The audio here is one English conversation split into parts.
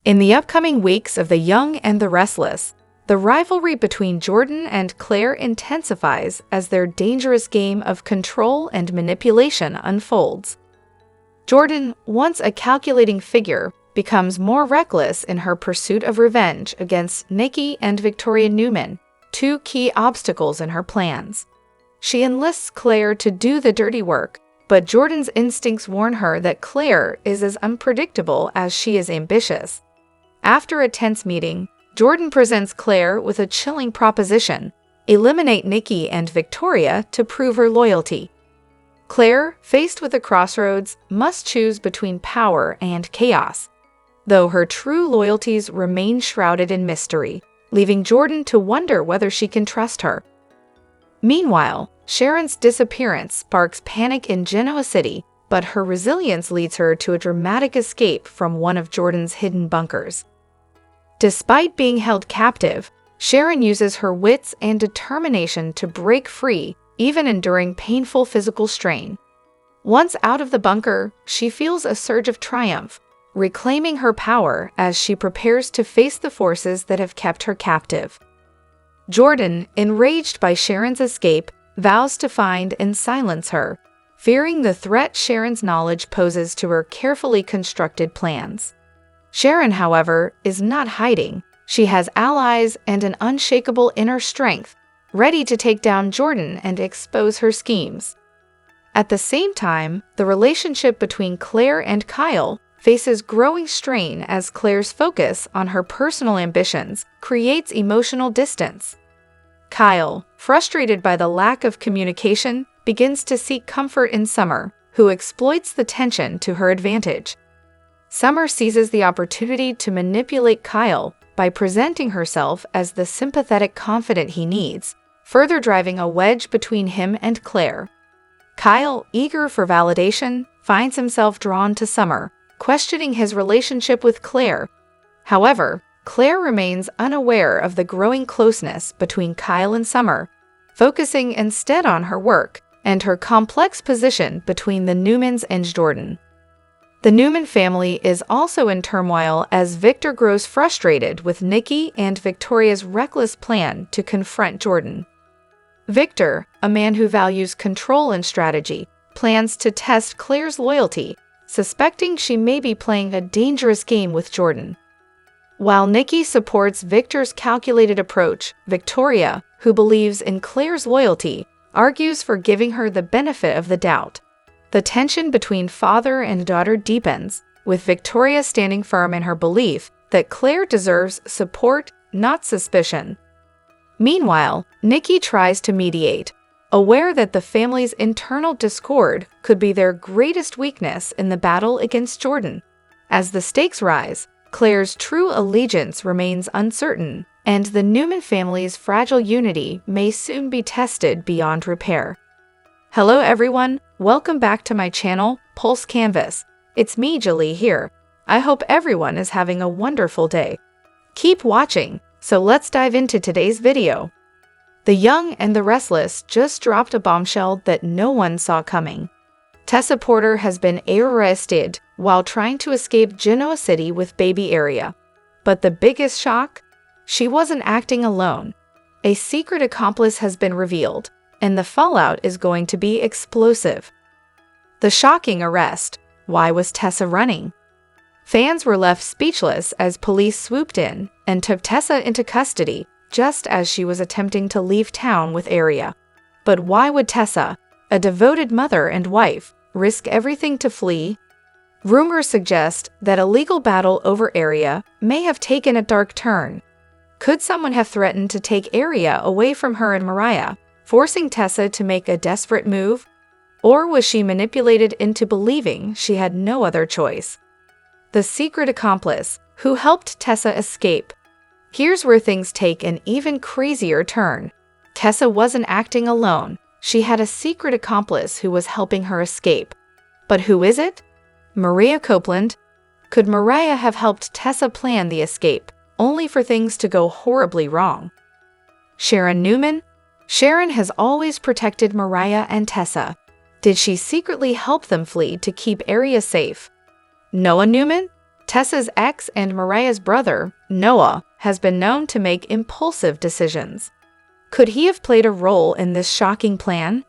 In the upcoming weeks of The Young and the Restless, the rivalry between Jordan and Claire intensifies as their dangerous game of control and manipulation unfolds. Jordan, once a calculating figure, becomes more reckless in her pursuit of revenge against Nikki and Victoria Newman, two key obstacles in her plans. She enlists Claire to do the dirty work, but Jordan's instincts warn her that Claire is as unpredictable as she is ambitious. After a tense meeting, Jordan presents Claire with a chilling proposition: eliminate Nikki and Victoria to prove her loyalty. Claire, faced with a crossroads, must choose between power and chaos, though her true loyalties remain shrouded in mystery, leaving Jordan to wonder whether she can trust her. Meanwhile, Sharon's disappearance sparks panic in Genoa City, but her resilience leads her to a dramatic escape from one of Jordan's hidden bunkers. Despite being held captive, Sharon uses her wits and determination to break free, even enduring painful physical strain. Once out of the bunker, she feels a surge of triumph, reclaiming her power as she prepares to face the forces that have kept her captive. Jordan, enraged by Sharon's escape, vows to find and silence her, fearing the threat Sharon's knowledge poses to her carefully constructed plans. Sharon, however, is not hiding. She has allies and an unshakable inner strength, ready to take down Jordan and expose her schemes. At the same time, the relationship between Claire and Kyle faces growing strain as Claire's focus on her personal ambitions creates emotional distance. Kyle, frustrated by the lack of communication, begins to seek comfort in Summer, who exploits the tension to her advantage. Summer seizes the opportunity to manipulate Kyle by presenting herself as the sympathetic confidant he needs, further driving a wedge between him and Claire. Kyle, eager for validation, finds himself drawn to Summer, questioning his relationship with Claire. However, Claire remains unaware of the growing closeness between Kyle and Summer, focusing instead on her work and her complex position between the Newmans and Jordan. The Newman family is also in turmoil as Victor grows frustrated with Nikki and Victoria's reckless plan to confront Jordan. Victor, a man who values control and strategy, plans to test Claire's loyalty, suspecting she may be playing a dangerous game with Jordan. While Nikki supports Victor's calculated approach, Victoria, who believes in Claire's loyalty, argues for giving her the benefit of the doubt. The tension between father and daughter deepens, with Victoria standing firm in her belief that Claire deserves support, not suspicion. Meanwhile, Nikki tries to mediate, aware that the family's internal discord could be their greatest weakness in the battle against Jordan. As the stakes rise, Claire's true allegiance remains uncertain, and the Newman family's fragile unity may soon be tested beyond repair. Hello everyone, welcome back to my channel, Pulse Canvas. It's me, Jolie here. I hope everyone is having a wonderful day. Keep watching, so let's dive into today's video. The Young and the Restless just dropped a bombshell that no one saw coming. Tessa Porter has been arrested while trying to escape Genoa City with baby Aria. But the biggest shock? She wasn't acting alone. A secret accomplice has been revealed, and the fallout is going to be explosive. The shocking arrest. Why was Tessa running? Fans were left speechless as police swooped in and took Tessa into custody just as she was attempting to leave town with Aria. But why would Tessa, a devoted mother and wife, risk everything to flee? Rumors suggest that a legal battle over Aria may have taken a dark turn. Could someone have threatened to take Aria away from her and Mariah, forcing Tessa to make a desperate move? Or was she manipulated into believing she had no other choice? The secret accomplice, who helped Tessa escape. Here's where things take an even crazier turn. Tessa wasn't acting alone. She had a secret accomplice who was helping her escape. But who is it? Maria Copeland. Could Mariah have helped Tessa plan the escape, only for things to go horribly wrong? Sharon Newman? Sharon has always protected Mariah and Tessa. Did she secretly help them flee to keep Aria safe? Noah Newman? Tessa's ex and Mariah's brother, Noah, has been known to make impulsive decisions. Could he have played a role in this shocking plan?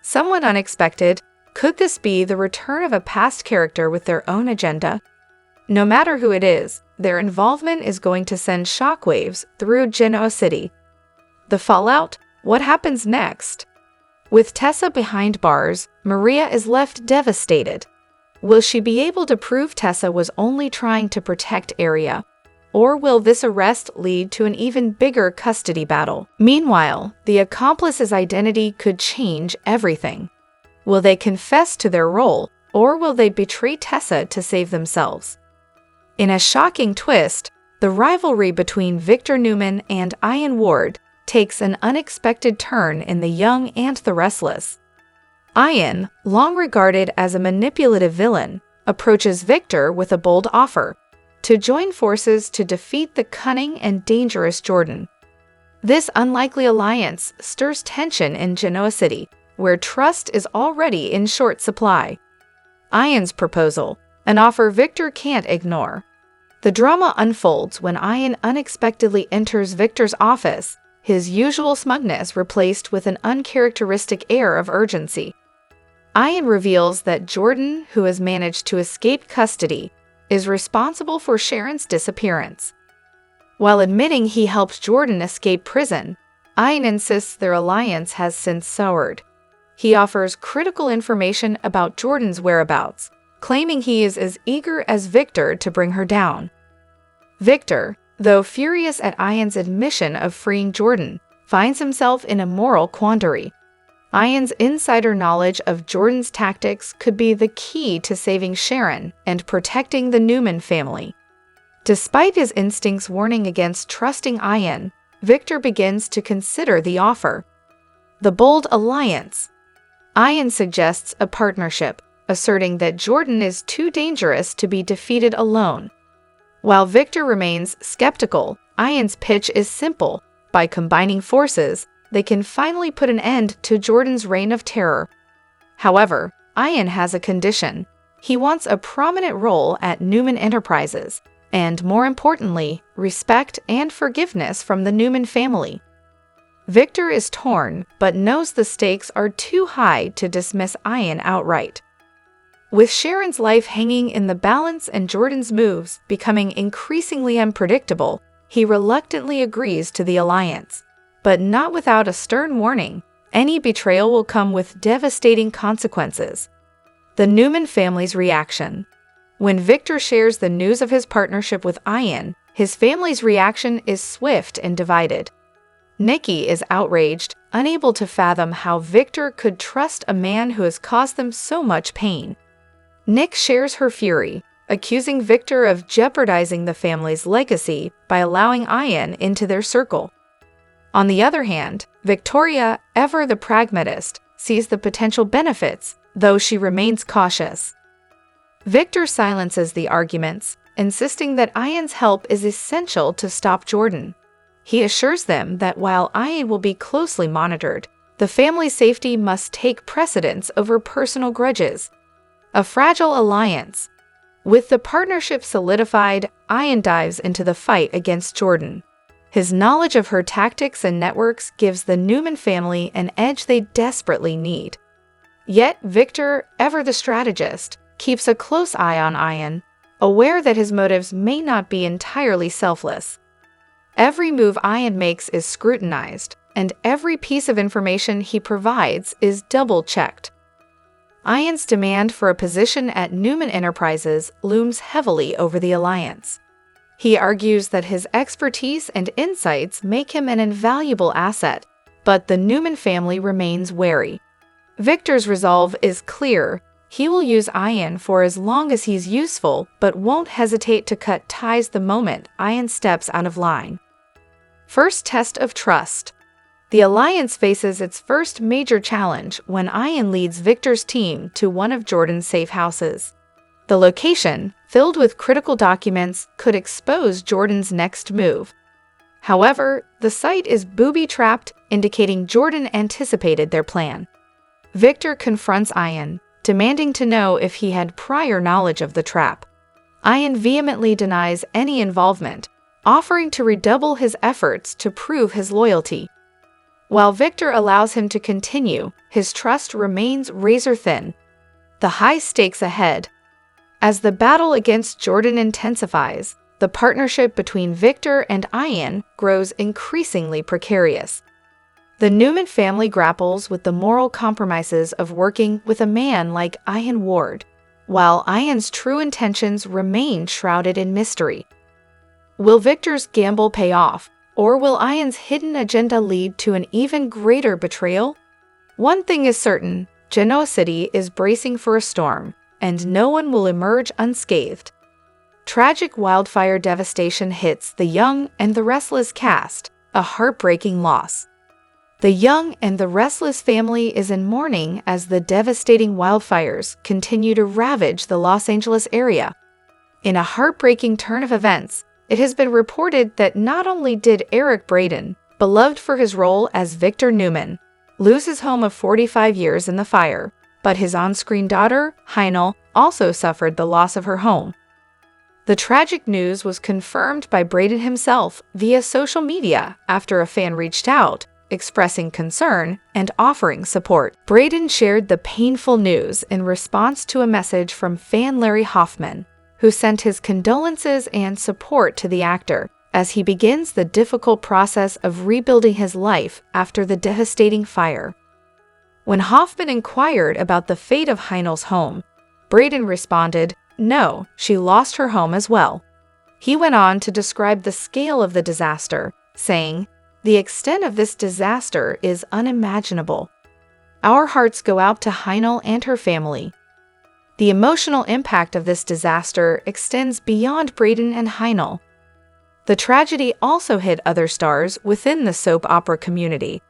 Somewhat unexpected, could this be the return of a past character with their own agenda? No matter who it is, their involvement is going to send shockwaves through Genoa City. The fallout? What happens next? With Tessa behind bars, Maria is left devastated. Will she be able to prove Tessa was only trying to protect Aria? Or will this arrest lead to an even bigger custody battle? Meanwhile, the accomplice's identity could change everything. Will they confess to their role, or will they betray Tessa to save themselves? In a shocking twist, the rivalry between Victor Newman and Ian Ward takes an unexpected turn in The Young and the Restless. Ian, long regarded as a manipulative villain, approaches Victor with a bold offer to join forces to defeat the cunning and dangerous Jordan. This unlikely alliance stirs tension in Genoa City, where trust is already in short supply. Ian's proposal, an offer Victor can't ignore. The drama unfolds when Ian unexpectedly enters Victor's office, his usual smugness replaced with an uncharacteristic air of urgency. Ian reveals that Jordan, who has managed to escape custody, is responsible for Sharon's disappearance. While admitting he helped Jordan escape prison, Ian insists their alliance has since soured. He offers critical information about Jordan's whereabouts, claiming he is as eager as Victor to bring her down. Victor, though furious at Ian's admission of freeing Jordan, finds himself in a moral quandary. Ian's insider knowledge of Jordan's tactics could be the key to saving Sharon and protecting the Newman family. Despite his instincts warning against trusting Ian, Victor begins to consider the offer. The bold alliance. Ian suggests a partnership, asserting that Jordan is too dangerous to be defeated alone. While Victor remains skeptical, Ian's pitch is simple. By combining forces, they can finally put an end to Jordan's reign of terror. However, Ian has a condition. He wants a prominent role at Newman Enterprises, and more importantly, respect and forgiveness from the Newman family. Victor is torn, but knows the stakes are too high to dismiss Ian outright. With Sharon's life hanging in the balance and Jordan's moves becoming increasingly unpredictable, he reluctantly agrees to the alliance. But not without a stern warning: any betrayal will come with devastating consequences. The Newman family's reaction. When Victor shares the news of his partnership with Ian, his family's reaction is swift and divided. Nikki is outraged, unable to fathom how Victor could trust a man who has caused them so much pain. Nick shares her fury, accusing Victor of jeopardizing the family's legacy by allowing Ian into their circle. On the other hand, Victoria, ever the pragmatist, sees the potential benefits, though she remains cautious. Victor silences the arguments, insisting that Ian's help is essential to stop Jordan. He assures them that while Ian will be closely monitored, the family's safety must take precedence over personal grudges. A fragile alliance. With the partnership solidified, Ian dives into the fight against Jordan. His knowledge of her tactics and networks gives the Newman family an edge they desperately need. Yet Victor, ever the strategist, keeps a close eye on Ian, aware that his motives may not be entirely selfless. Every move Ian makes is scrutinized, and every piece of information he provides is double-checked. Ian's demand for a position at Newman Enterprises looms heavily over the alliance. He argues that his expertise and insights make him an invaluable asset, but the Newman family remains wary. Victor's resolve is clear. He will use Ian for as long as he's useful, but won't hesitate to cut ties the moment Ian steps out of line. First test of trust. The alliance faces its first major challenge when Ian leads Victor's team to one of Jordan's safe houses. The location, filled with critical documents, could expose Jordan's next move. However, the site is booby-trapped, indicating Jordan anticipated their plan. Victor confronts Ian, demanding to know if he had prior knowledge of the trap. Ian vehemently denies any involvement, offering to redouble his efforts to prove his loyalty. While Victor allows him to continue, his trust remains razor-thin. The high stakes ahead. As the battle against Jordan intensifies, the partnership between Victor and Ian grows increasingly precarious. The Newman family grapples with the moral compromises of working with a man like Ian Ward, while Ian's true intentions remain shrouded in mystery. Will Victor's gamble pay off, or will Ian's hidden agenda lead to an even greater betrayal? One thing is certain, Genoa City is bracing for a storm, and no one will emerge unscathed. Tragic wildfire devastation hits the Young and the Restless cast, a heartbreaking loss. The Young and the Restless family is in mourning as the devastating wildfires continue to ravage the Los Angeles area. In a heartbreaking turn of events, it has been reported that not only did Eric Braeden, beloved for his role as Victor Newman, lose his home of 45 years in the fire, but his on-screen daughter, Heinel, also suffered the loss of her home. The tragic news was confirmed by Braeden himself via social media after a fan reached out, expressing concern and offering support. Braeden shared the painful news in response to a message from fan Larry Hoffman, who sent his condolences and support to the actor as he begins the difficult process of rebuilding his life after the devastating fire. When Hoffman inquired about the fate of Heinel's home, Braeden responded, "No, she lost her home as well." He went on to describe the scale of the disaster, saying, "The extent of this disaster is unimaginable. Our hearts go out to Heinel and her family." The emotional impact of this disaster extends beyond Braeden and Heinel. The tragedy also hit other stars within the soap opera community.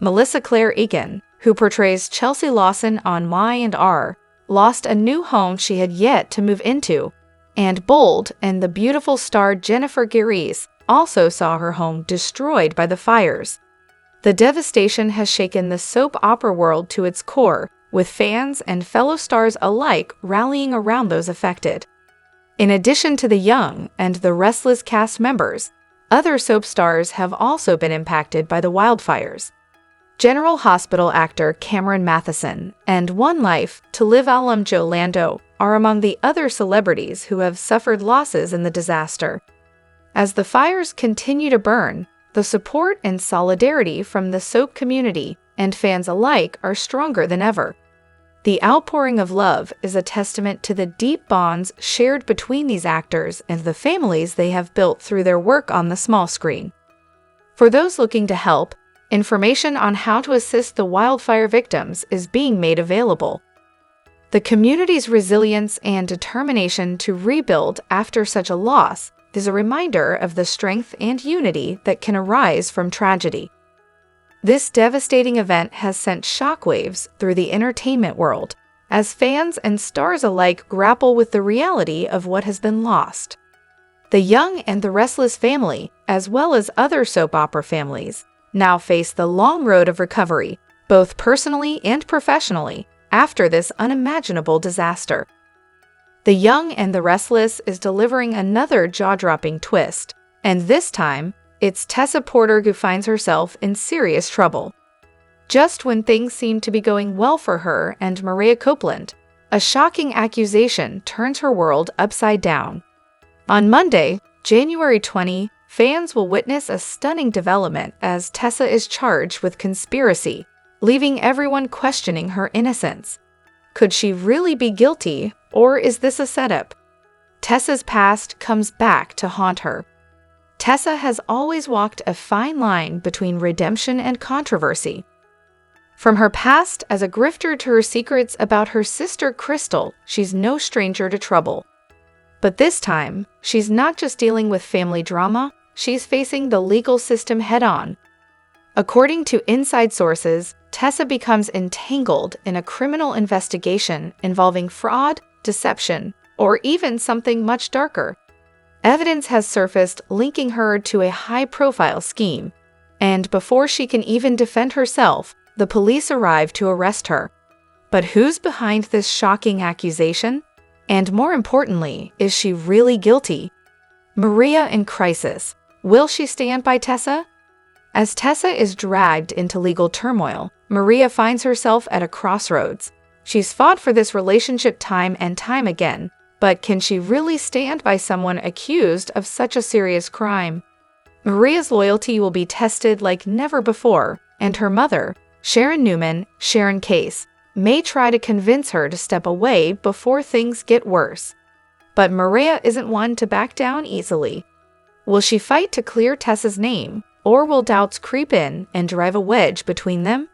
Melissa Claire Egan, who portrays Chelsea Lawson on My and R, lost a new home she had yet to move into, and Bold and the beautiful star Jennifer Gareis also saw her home destroyed by the fires. The devastation has shaken the soap opera world to its core, with fans and fellow stars alike rallying around those affected. In addition to the Young and the Restless cast members, other soap stars have also been impacted by the wildfires. General Hospital actor Cameron Matheson and One Life to Live alum Joe Lando are among the other celebrities who have suffered losses in the disaster. As the fires continue to burn, the support and solidarity from the soap community and fans alike are stronger than ever. The outpouring of love is a testament to the deep bonds shared between these actors and the families they have built through their work on the small screen. For those looking to help, information on how to assist the wildfire victims is being made available. The community's resilience and determination to rebuild after such a loss is a reminder of the strength and unity that can arise from tragedy. This devastating event has sent shockwaves through the entertainment world, as fans and stars alike grapple with the reality of what has been lost. The Young and the Restless family, as well as other soap opera families, now face the long road of recovery, both personally and professionally, after this unimaginable disaster. The Young and the Restless is delivering another jaw-dropping twist, and this time, it's Tessa Porter who finds herself in serious trouble. Just when things seem to be going well for her and Maria Copeland, a shocking accusation turns her world upside down. On Monday, January 20, fans will witness a stunning development as Tessa is charged with conspiracy, leaving everyone questioning her innocence. Could she really be guilty, or is this a setup? Tessa's past comes back to haunt her. Tessa has always walked a fine line between redemption and controversy. From her past as a grifter to her secrets about her sister Crystal, she's no stranger to trouble. But this time, she's not just dealing with family drama, she's facing the legal system head-on. According to inside sources, Tessa becomes entangled in a criminal investigation involving fraud, deception, or even something much darker. Evidence has surfaced linking her to a high-profile scheme, and before she can even defend herself, the police arrive to arrest her. But who's behind this shocking accusation? And more importantly, is she really guilty? Maria in crisis. Will she stand by Tessa? As Tessa is dragged into legal turmoil, Maria finds herself at a crossroads. She's fought for this relationship time and time again, but can she really stand by someone accused of such a serious crime? Maria's loyalty will be tested like never before, and her mother, Newman, Sharon Case, may try to convince her to step away before things get worse. But Maria isn't one to back down easily. Will she fight to clear Tessa's name, or will doubts creep in and drive a wedge between them?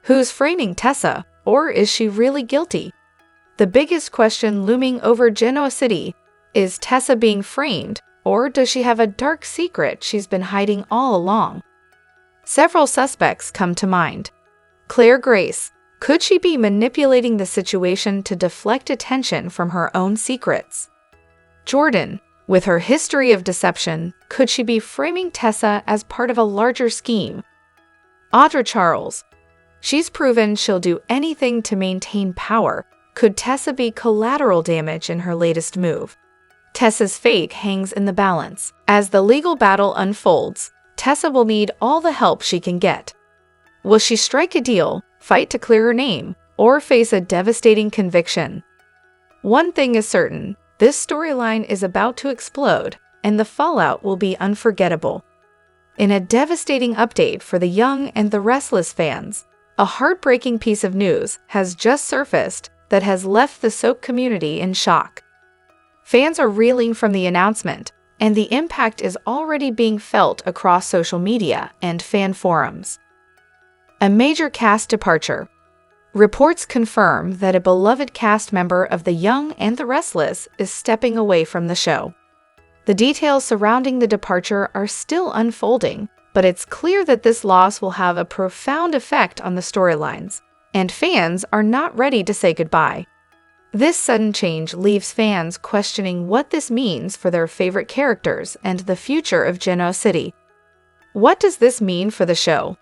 Who's framing Tessa, or is she really guilty? The biggest question looming over Genoa City is Tessa being framed, or does she have a dark secret she's been hiding all along? Several suspects come to mind. Claire Grace. Could she be manipulating the situation to deflect attention from her own secrets? Jordan. With her history of deception, could she be framing Tessa as part of a larger scheme? Audra Charles. She's proven she'll do anything to maintain power. Could Tessa be collateral damage in her latest move? Tessa's fate hangs in the balance. As the legal battle unfolds, Tessa will need all the help she can get. Will she strike a deal, fight to clear her name, or face a devastating conviction? One thing is certain, this storyline is about to explode, and the fallout will be unforgettable. In a devastating update for the Young and the Restless fans, a heartbreaking piece of news has just surfaced that has left the soap community in shock. Fans are reeling from the announcement, and the impact is already being felt across social media and fan forums. A major cast departure. Reports confirm that a beloved cast member of The Young and the Restless is stepping away from the show. The details surrounding the departure are still unfolding, but it's clear that this loss will have a profound effect on the storylines, and fans are not ready to say goodbye. This sudden change leaves fans questioning what this means for their favorite characters and the future of Genoa City. What does this mean for the show?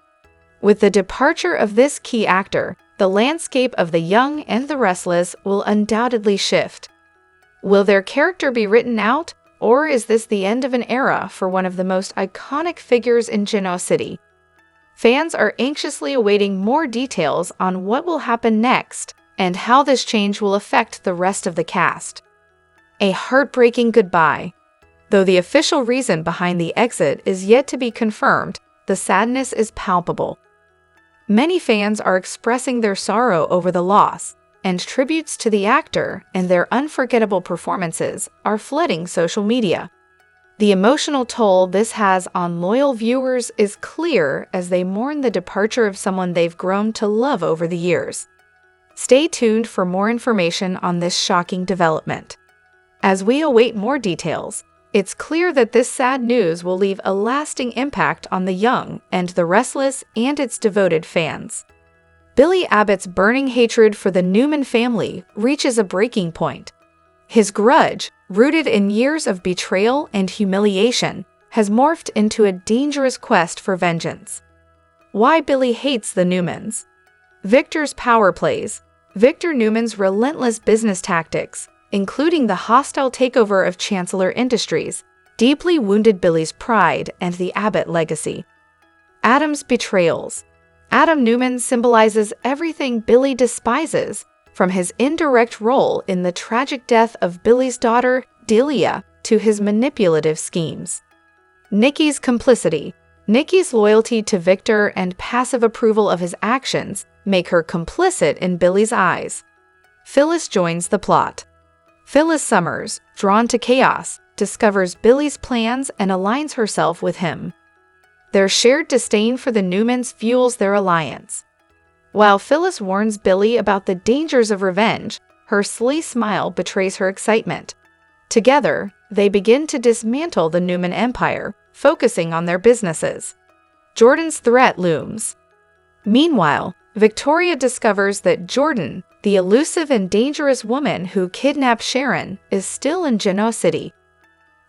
With the departure of this key actor, the landscape of The Young and the Restless will undoubtedly shift. Will their character be written out, or is this the end of an era for one of the most iconic figures in Genoa City? Fans are anxiously awaiting more details on what will happen next and how this change will affect the rest of the cast. A heartbreaking goodbye. Though the official reason behind the exit is yet to be confirmed, the sadness is palpable. Many fans are expressing their sorrow over the loss, and tributes to the actor and their unforgettable performances are flooding social media. The emotional toll this has on loyal viewers is clear as they mourn the departure of someone they've grown to love over the years. Stay tuned for more information on this shocking development. As we await more details, it's clear that this sad news will leave a lasting impact on The Young and the Restless and its devoted fans. Billy Abbott's burning hatred for the Newman family reaches a breaking point. His grudge, rooted in years of betrayal and humiliation, has morphed into a dangerous quest for vengeance. Why Billy hates the Newmans. Victor's power plays. Victor Newman's relentless business tactics, including the hostile takeover of Chancellor Industries, deeply wounded Billy's pride and the Abbott legacy. Adam's betrayals. Adam Newman symbolizes everything Billy despises, from his indirect role in the tragic death of Billy's daughter, Delia, to his manipulative schemes. Nikki's complicity. Nikki's loyalty to Victor and passive approval of his actions make her complicit in Billy's eyes. Phyllis joins the plot. Phyllis Summers, drawn to chaos, discovers Billy's plans and aligns herself with him. Their shared disdain for the Newmans fuels their alliance. While Phyllis warns Billy about the dangers of revenge, her sly smile betrays her excitement. Together, they begin to dismantle the Newman empire, focusing on their businesses. Jordan's threat looms. Meanwhile, Victoria discovers that Jordan, the elusive and dangerous woman who kidnapped Sharon, is still in Genoa City.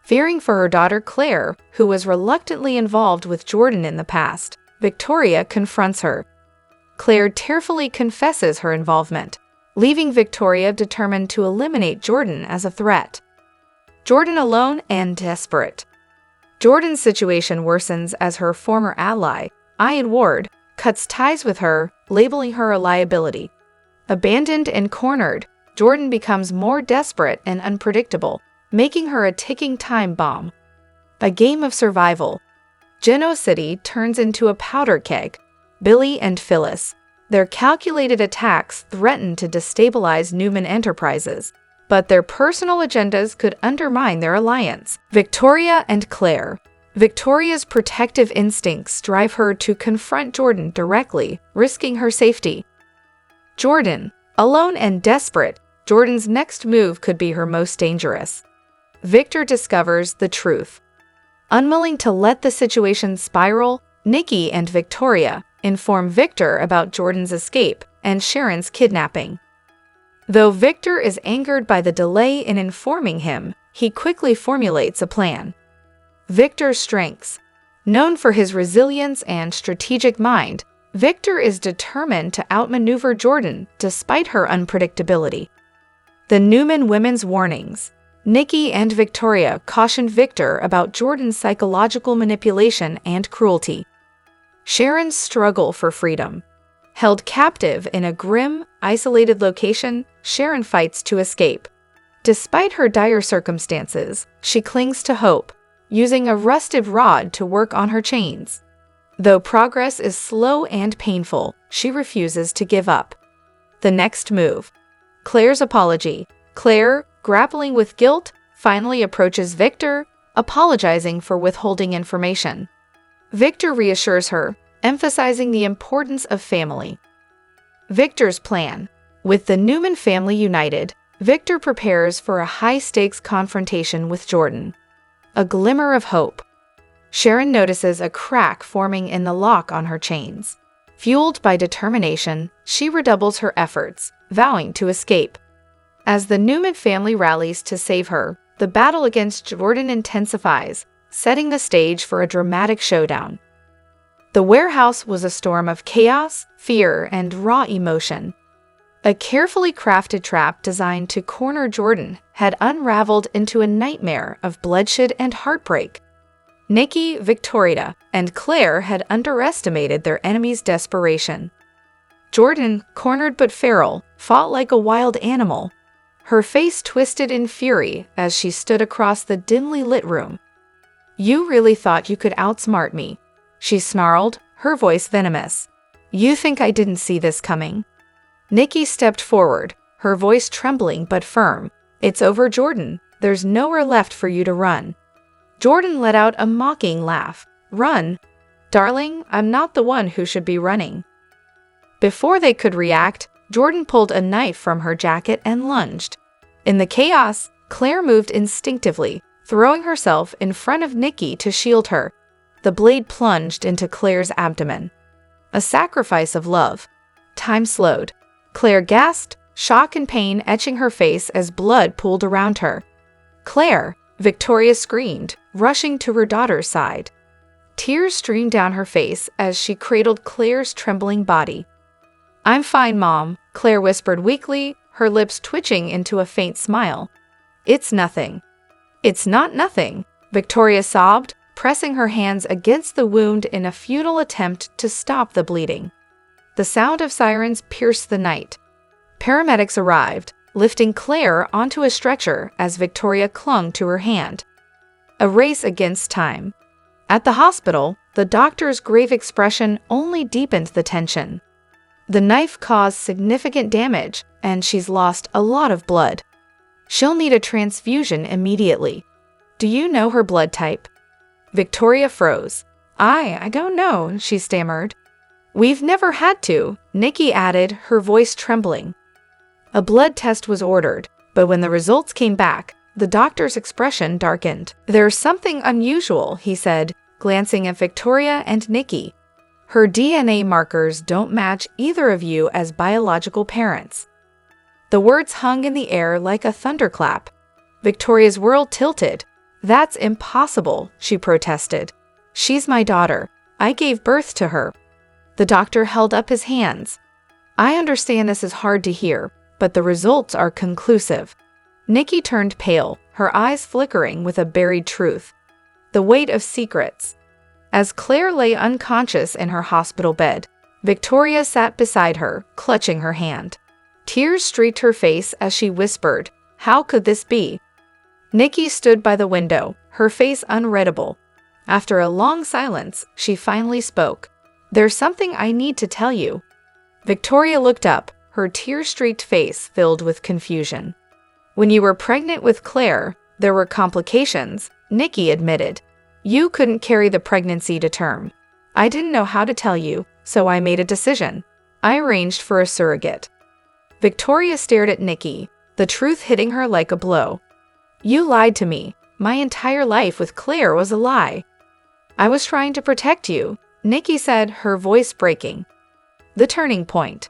Fearing for her daughter Claire, who was reluctantly involved with Jordan in the past, Victoria confronts her. Claire tearfully confesses her involvement, leaving Victoria determined to eliminate Jordan as a threat. Jordan alone and desperate. Jordan's situation worsens as her former ally, Ian Ward, cuts ties with her, labeling her a liability. Abandoned and cornered, Jordan becomes more desperate and unpredictable, making her a ticking time bomb. A game of survival. Geno City turns into a powder keg. Billy and Phyllis. Their calculated attacks threaten to destabilize Newman Enterprises, but their personal agendas could undermine their alliance. Victoria and Claire. Victoria's protective instincts drive her to confront Jordan directly, risking her safety. Jordan. Alone and desperate, Jordan's next move could be her most dangerous. Victor discovers the truth. Unwilling to let the situation spiral, Nikki and Victoria inform Victor about Jordan's escape and Sharon's kidnapping. Though Victor is angered by the delay in informing him, he quickly formulates a plan. Victor's strengths. Known for his resilience and strategic mind, Victor is determined to outmaneuver Jordan despite her unpredictability. The Newman women's warnings. Nikki and Victoria caution Victor about Jordan's psychological manipulation and cruelty. Sharon's struggle for freedom. Held captive in a grim, isolated location, Sharon fights to escape. Despite her dire circumstances, she clings to hope, using a rusted rod to work on her chains. Though progress is slow and painful, she refuses to give up. The next move. Claire's apology. Claire, grappling with guilt, finally approaches Victor, apologizing for withholding information. Victor reassures her, emphasizing the importance of family. Victor's plan. With the Newman family united, Victor prepares for a high-stakes confrontation with Jordan. A glimmer of hope. Sharon notices a crack forming in the lock on her chains. Fueled by determination, she redoubles her efforts, vowing to escape. As the Newman family rallies to save her, the battle against Jordan intensifies, setting the stage for a dramatic showdown. The warehouse was a storm of chaos, fear, and raw emotion. A carefully crafted trap designed to corner Jordan had unraveled into a nightmare of bloodshed and heartbreak. Nikki, Victoria, and Claire had underestimated their enemy's desperation. Jordan, cornered but feral, fought like a wild animal. Her face twisted in fury as she stood across the dimly lit room. "You really thought you could outsmart me," she snarled, her voice venomous. "You think I didn't see this coming?" Nikki stepped forward, her voice trembling but firm. "It's over, Jordan. There's nowhere left for you to run." Jordan let out a mocking laugh. "Run? Darling, I'm not the one who should be running." Before they could react, Jordan pulled a knife from her jacket and lunged. In the chaos, Claire moved instinctively, throwing herself in front of Nikki to shield her. The blade plunged into Claire's abdomen. A sacrifice of love. Time slowed. Claire gasped, shock and pain etching her face as blood pooled around her. "Claire!" Victoria screamed, rushing to her daughter's side. Tears streamed down her face as she cradled Claire's trembling body. "I'm fine, Mom," Claire whispered weakly, her lips twitching into a faint smile. "It's nothing." "It's not nothing," Victoria sobbed, pressing her hands against the wound in a futile attempt to stop the bleeding. The sound of sirens pierced the night. Paramedics arrived, lifting Claire onto a stretcher as Victoria clung to her hand. A race against time. At the hospital, the doctor's grave expression only deepened the tension. The knife caused significant damage, and she's lost a lot of blood. She'll need a transfusion immediately. "Do you know her blood type?" Victoria froze. I don't know," she stammered. "We've never had to," Nikki added, her voice trembling. A blood test was ordered, but when the results came back, the doctor's expression darkened. "There's something unusual," he said, glancing at Victoria and Nikki. "Her DNA markers don't match either of you as biological parents." The words hung in the air like a thunderclap. Victoria's world tilted. "That's impossible," she protested. "She's my daughter. I gave birth to her." The doctor held up his hands. "I understand this is hard to hear, but the results are conclusive. Nikki turned pale, her eyes flickering with a buried truth. The weight of secrets. As Claire lay unconscious in her hospital bed, Victoria sat beside her, clutching her hand. Tears streaked her face as she whispered, "How could this be?" Nikki stood by the window, her face unreadable. After a long silence, she finally spoke. "There's something I need to tell you." Victoria looked up, her tear-streaked face filled with confusion. "When you were pregnant with Claire, there were complications," Nikki admitted. "You couldn't carry the pregnancy to term. I didn't know how to tell you, so I made a decision. I arranged for a surrogate." Victoria stared at Nikki, the truth hitting her like a blow. "You lied to me. My entire life with Claire was a lie." "I was trying to protect you," Nikki said, her voice breaking. The turning point.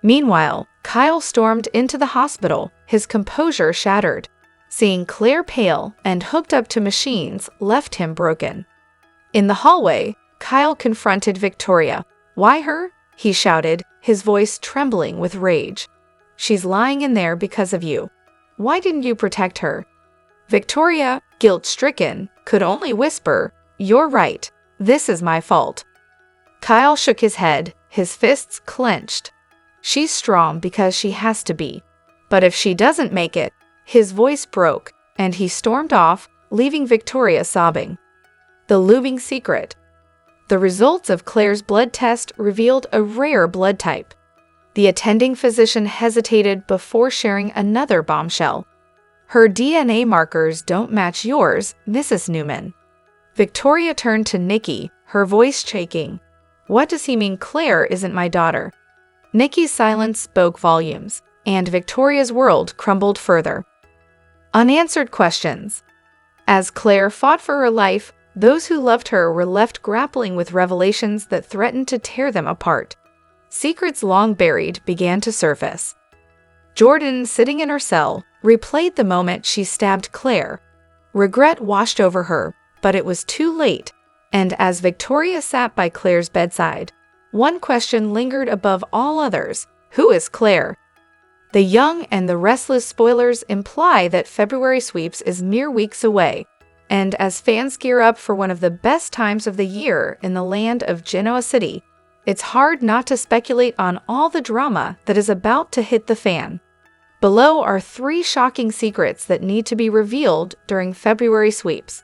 Meanwhile, Kyle stormed into the hospital, his composure shattered. Seeing Claire pale and hooked up to machines left him broken. In the hallway, Kyle confronted Victoria. "Why her?" he shouted, his voice trembling with rage. "She's lying in there because of you. Why didn't you protect her?" Victoria, guilt-stricken, could only whisper, "You're right. This is my fault." Kyle shook his head, his fists clenched. "She's strong because she has to be. But if she doesn't make it..." His voice broke, and he stormed off, leaving Victoria sobbing. The looming secret. The results of Claire's blood test revealed a rare blood type. The attending physician hesitated before sharing another bombshell. "Her DNA markers don't match yours, Mrs. Newman." Victoria turned to Nikki, her voice shaking. "What does he mean Claire isn't my daughter?" Nikki's silence spoke volumes, and Victoria's world crumbled further. Unanswered questions. As Claire fought for her life, those who loved her were left grappling with revelations that threatened to tear them apart. Secrets long buried began to surface. Jordan, sitting in her cell, replayed the moment she stabbed Claire. Regret washed over her, but it was too late, and as Victoria sat by Claire's bedside, one question lingered above all others: who is Claire? The Young and the Restless spoilers imply that February sweeps is mere weeks away, and as fans gear up for one of the best times of the year in the land of Genoa City, it's hard not to speculate on all the drama that is about to hit the fan. Below are 3 shocking secrets that need to be revealed during February sweeps.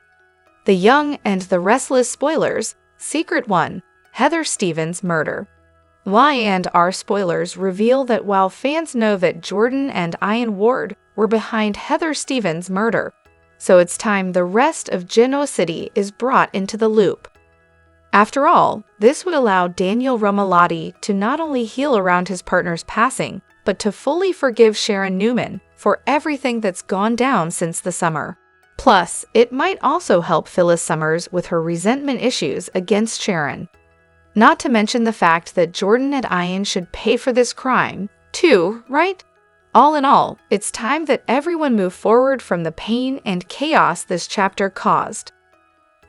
The Young and the Restless spoilers. Secret 1. Heather Stevens' murder. Y&R spoilers reveal that while fans know that Jordan and Ian Ward were behind Heather Stevens' murder, so it's time the rest of Genoa City is brought into the loop. After all, this would allow Daniel Romalotti to not only heal around his partner's passing, but to fully forgive Sharon Newman for everything that's gone down since the summer. Plus, it might also help Phyllis Summers with her resentment issues against Sharon. Not to mention the fact that Jordan and Ian should pay for this crime, too, right? All in all, it's time that everyone move forward from the pain and chaos this chapter caused.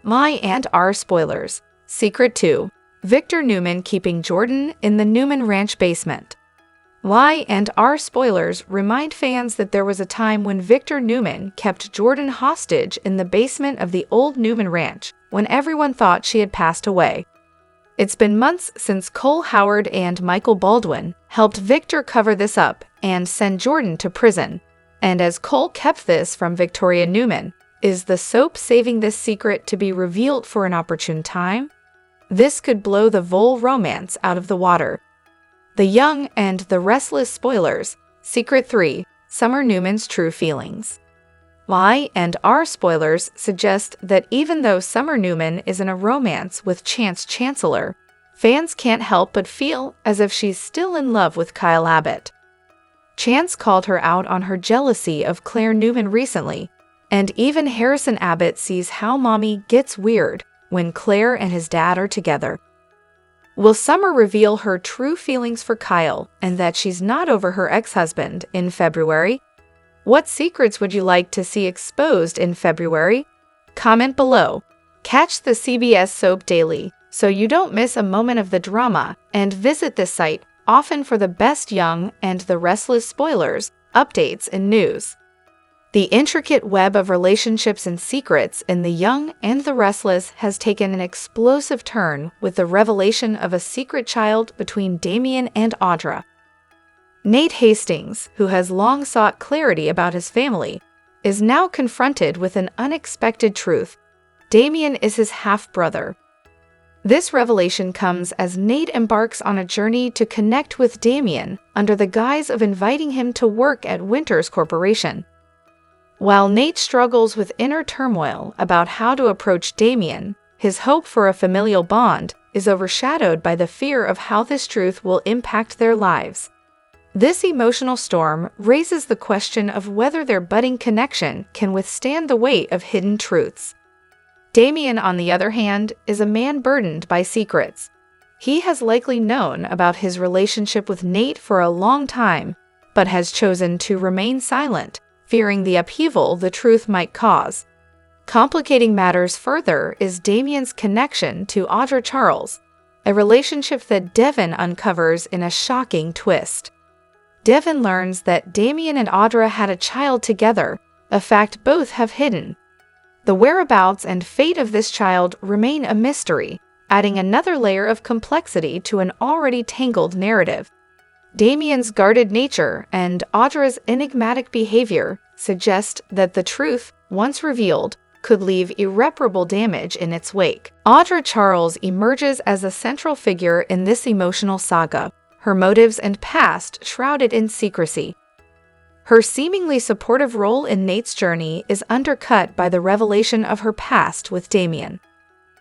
Y&R spoilers. Secret 2. Victor Newman keeping Jordan in the Newman Ranch basement. Y&R spoilers remind fans that there was a time when Victor Newman kept Jordan hostage in the basement of the old Newman Ranch when everyone thought she had passed away. It's been months since Cole Howard and Michael Baldwin helped Victor cover this up and send Jordan to prison. And as Cole kept this from Victoria Newman, is the soap saving this secret to be revealed for an opportune time? This could blow the Vole romance out of the water. The Young and the Restless spoilers. Secret 3. Summer Newman's true feelings. Y&R spoilers suggest that even though Summer Newman is in a romance with Chance Chancellor, fans can't help but feel as if she's still in love with Kyle Abbott. Chance called her out on her jealousy of Claire Newman recently, and even Harrison Abbott sees how Mommy gets weird when Claire and his dad are together. Will Summer reveal her true feelings for Kyle and that she's not over her ex-husband in February? What secrets would you like to see exposed in February? Comment below. Catch the CBS Soap Daily so you don't miss a moment of the drama, and visit this site often for the best young and the restless spoilers, updates, and news. The intricate web of relationships and secrets in The Young and the Restless has taken an explosive turn with the revelation of a secret child between Damian and Audra. Nate Hastings, who has long sought clarity about his family, is now confronted with an unexpected truth. Damian is his half-brother. This revelation comes as Nate embarks on a journey to connect with Damian under the guise of inviting him to work at Winters Corporation. While Nate struggles with inner turmoil about how to approach Damian, his hope for a familial bond is overshadowed by the fear of how this truth will impact their lives. This emotional storm raises the question of whether their budding connection can withstand the weight of hidden truths. Damian, on the other hand, is a man burdened by secrets. He has likely known about his relationship with Nate for a long time, but has chosen to remain silent, fearing the upheaval the truth might cause. Complicating matters further is Damian's connection to Audra Charles, a relationship that Devin uncovers in a shocking twist. Devin learns that Damian and Audra had a child together, a fact both have hidden. The whereabouts and fate of this child remain a mystery, adding another layer of complexity to an already tangled narrative. Damian's guarded nature and Audra's enigmatic behavior suggest that the truth, once revealed, could leave irreparable damage in its wake. Audra Charles emerges as a central figure in this emotional saga, her motives and past shrouded in secrecy. Her seemingly supportive role in Nate's journey is undercut by the revelation of her past with Damian.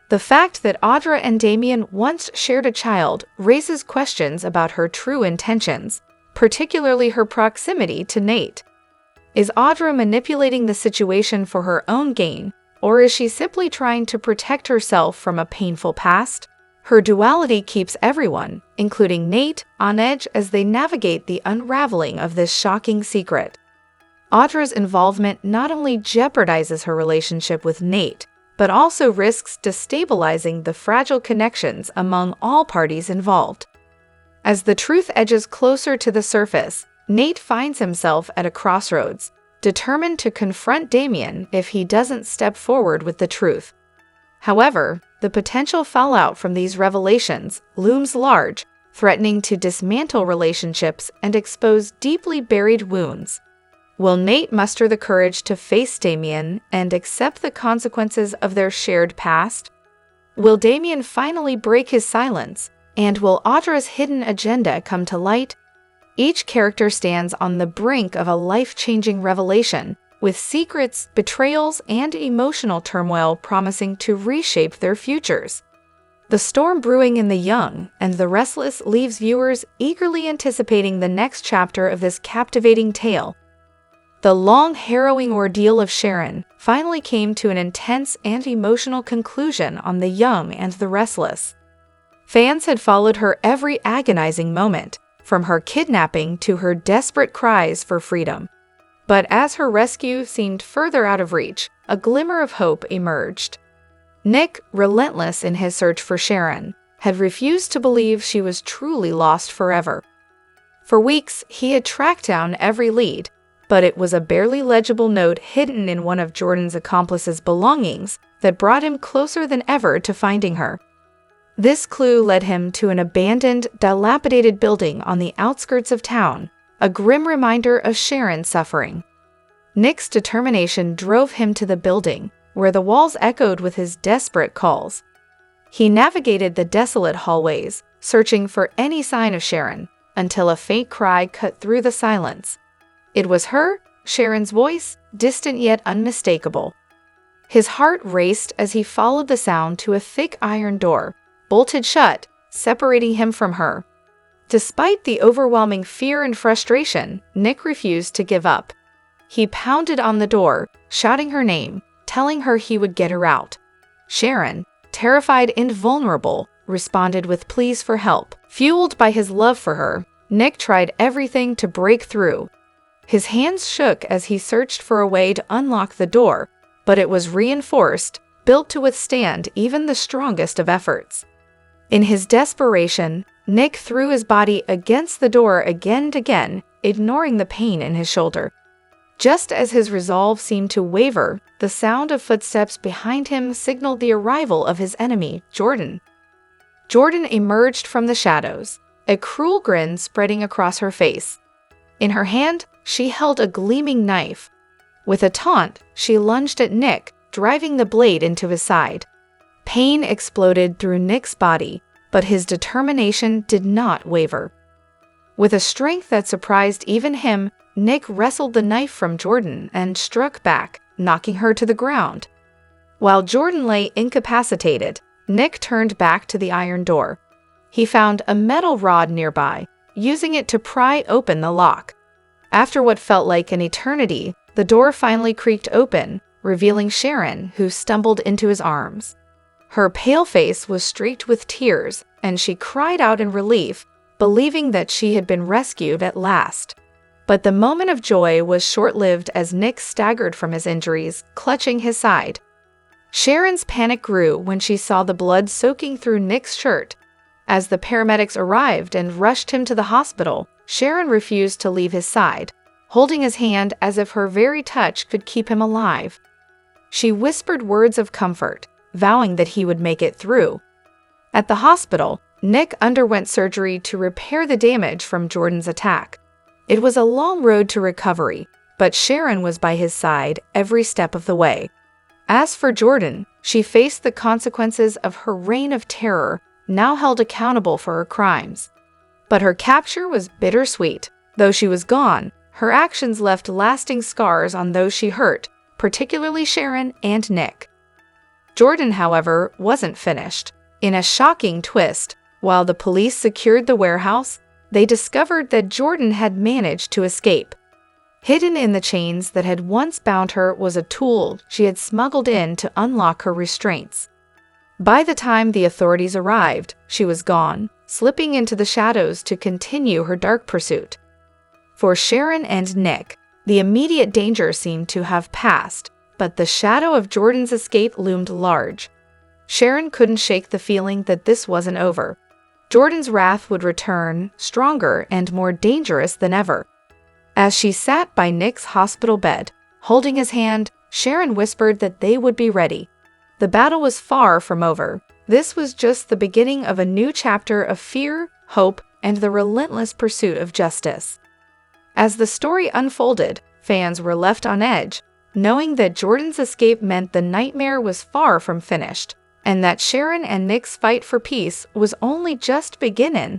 The fact that Audra and Damian once shared a child raises questions about her true intentions, particularly her proximity to Nate. Is Audra manipulating the situation for her own gain, or is she simply trying to protect herself from a painful past? Her duality keeps everyone, including Nate, on edge as they navigate the unraveling of this shocking secret. Audra's involvement not only jeopardizes her relationship with Nate, but also risks destabilizing the fragile connections among all parties involved. As the truth edges closer to the surface, Nate finds himself at a crossroads, determined to confront Damian if he doesn't step forward with the truth. However, the potential fallout from these revelations looms large, threatening to dismantle relationships and expose deeply buried wounds. Will Nate muster the courage to face Damian and accept the consequences of their shared past? Will Damian finally break his silence, and will Audra's hidden agenda come to light? Each character stands on the brink of a life-changing revelation, with secrets, betrayals, and emotional turmoil promising to reshape their futures. The storm brewing in The Young and the Restless leaves viewers eagerly anticipating the next chapter of this captivating tale. The long, harrowing ordeal of Sharon finally came to an intense and emotional conclusion on The Young and the Restless. Fans had followed her every agonizing moment, from her kidnapping to her desperate cries for freedom. But as her rescue seemed further out of reach, a glimmer of hope emerged. Nick, relentless in his search for Sharon, had refused to believe she was truly lost forever. For weeks, he had tracked down every lead, but it was a barely legible note hidden in one of Jordan's accomplice's belongings that brought him closer than ever to finding her. This clue led him to an abandoned, dilapidated building on the outskirts of town, a grim reminder of Sharon's suffering. Nick's determination drove him to the building, where the walls echoed with his desperate calls. He navigated the desolate hallways, searching for any sign of Sharon, until a faint cry cut through the silence. It was her, Sharon's voice, distant yet unmistakable. His heart raced as he followed the sound to a thick iron door, bolted shut, separating him from her. Despite the overwhelming fear and frustration, Nick refused to give up. He pounded on the door, shouting her name, telling her he would get her out. Sharon, terrified and vulnerable, responded with pleas for help. Fueled by his love for her, Nick tried everything to break through. His hands shook as he searched for a way to unlock the door, but it was reinforced, built to withstand even the strongest of efforts. In his desperation, Nick threw his body against the door again and again, ignoring the pain in his shoulder. Just as his resolve seemed to waver, the sound of footsteps behind him signaled the arrival of his enemy, Jordan. Jordan emerged from the shadows, a cruel grin spreading across her face. In her hand, she held a gleaming knife. With a taunt, she lunged at Nick, driving the blade into his side. Pain exploded through Nick's body, but his determination did not waver. With a strength that surprised even him, Nick wrestled the knife from Jordan and struck back, knocking her to the ground. While Jordan lay incapacitated, Nick turned back to the iron door. He found a metal rod nearby, using it to pry open the lock. After what felt like an eternity, the door finally creaked open, revealing Sharon, who stumbled into his arms. Her pale face was streaked with tears, and she cried out in relief, believing that she had been rescued at last. But the moment of joy was short-lived as Nick staggered from his injuries, clutching his side. Sharon's panic grew when she saw the blood soaking through Nick's shirt. As the paramedics arrived and rushed him to the hospital, Sharon refused to leave his side, holding his hand as if her very touch could keep him alive. She whispered words of comfort, vowing that he would make it through. At the hospital, Nick underwent surgery to repair the damage from Jordan's attack. It was a long road to recovery, but Sharon was by his side every step of the way. As for Jordan, she faced the consequences of her reign of terror, now held accountable for her crimes. But her capture was bittersweet. Though she was gone, her actions left lasting scars on those she hurt, particularly Sharon and Nick. Jordan, however, wasn't finished. In a shocking twist, while the police secured the warehouse, they discovered that Jordan had managed to escape. Hidden in the chains that had once bound her was a tool she had smuggled in to unlock her restraints. By the time the authorities arrived, she was gone, slipping into the shadows to continue her dark pursuit. For Sharon and Nick, the immediate danger seemed to have passed, but the shadow of Jordan's escape loomed large. Sharon couldn't shake the feeling that this wasn't over. Jordan's wrath would return, stronger and more dangerous than ever. As she sat by Nick's hospital bed, holding his hand, Sharon whispered that they would be ready. The battle was far from over. This was just the beginning of a new chapter of fear, hope, and the relentless pursuit of justice. As the story unfolded, fans were left on edge, knowing that Jordan's escape meant the nightmare was far from finished, and that Sharon and Nick's fight for peace was only just beginning.